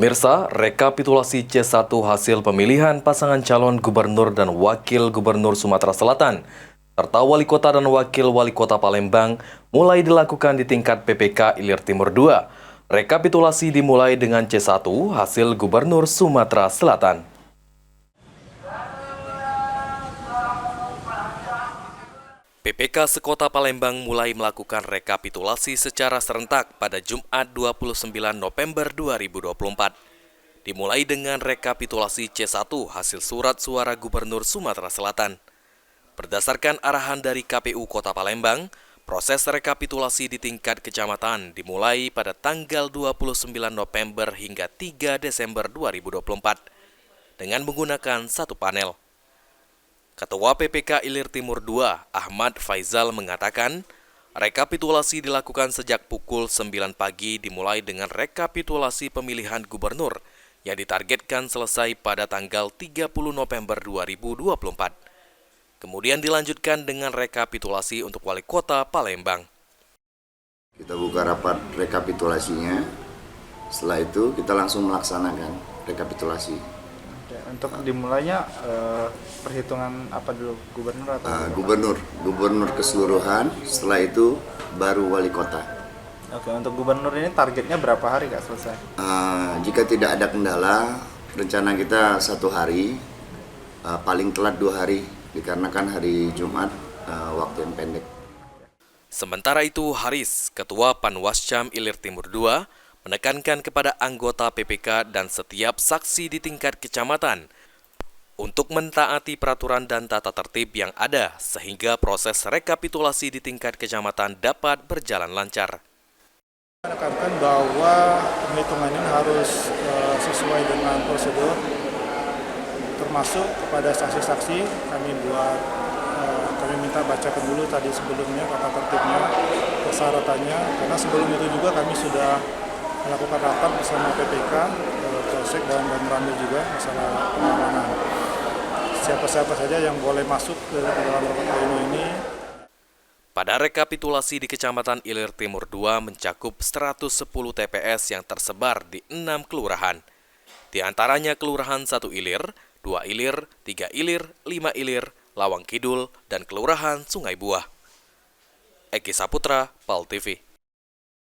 Pemirsa, rekapitulasi C1 hasil pemilihan pasangan calon gubernur dan wakil gubernur Sumatera Selatan, serta wali kota dan wakil wali kota Palembang mulai dilakukan di tingkat PPK Ilir Timur II. Rekapitulasi dimulai dengan C1 hasil gubernur Sumatera Selatan. PPK Sekota Palembang mulai melakukan rekapitulasi secara serentak pada Jumat 29 November 2024. Dimulai dengan rekapitulasi C1 hasil surat suara Gubernur Sumatera Selatan. Berdasarkan arahan dari KPU Kota Palembang, proses rekapitulasi di tingkat kecamatan dimulai pada tanggal 29 November hingga 3 Desember 2024 dengan menggunakan satu panel. Ketua PPK Ilir Timur II, Ahmad Faizal mengatakan, rekapitulasi dilakukan sejak pukul 9 pagi dimulai dengan rekapitulasi pemilihan gubernur yang ditargetkan selesai pada tanggal 30 November 2024. Kemudian dilanjutkan dengan rekapitulasi untuk wali kota Palembang. Kita buka rapat rekapitulasinya, setelah itu kita langsung melaksanakan rekapitulasi. Untuk dimulainya perhitungan apa dulu, gubernur atau Gubernur keseluruhan, setelah itu baru wali kota. Oke, untuk gubernur ini targetnya berapa hari Kak selesai? Jika tidak ada kendala, rencana kita 1 hari, paling telat 2 hari, dikarenakan hari Jumat waktu yang pendek. Sementara itu, Haris, Ketua Panwascam Ilir Timur II, menekankan kepada anggota PPK dan setiap saksi di tingkat kecamatan untuk mentaati peraturan dan tata tertib yang ada sehingga proses rekapitulasi di tingkat kecamatan dapat berjalan lancar. Menekankan bahwa penghitungan ini harus sesuai dengan prosedur, termasuk kepada saksi-saksi kami minta bacakan dulu tadi sebelumnya tata tertibnya, persyaratannya, karena sebelum itu juga kami sudah melakukan rapat bersama PPK, Polsek dan Ramil juga masalah pengamanan. Siapa-siapa saja yang boleh masuk ke dalam rapat pleno ini. Pada rekapitulasi di Kecamatan Ilir Timur II mencakup 110 TPS yang tersebar di 6 kelurahan. Di antaranya Kelurahan 1 Ilir, 2 Ilir, 3 Ilir, 5 Ilir, Lawang Kidul, dan Kelurahan Sungai Buah. Eki Saputra, PAL TV.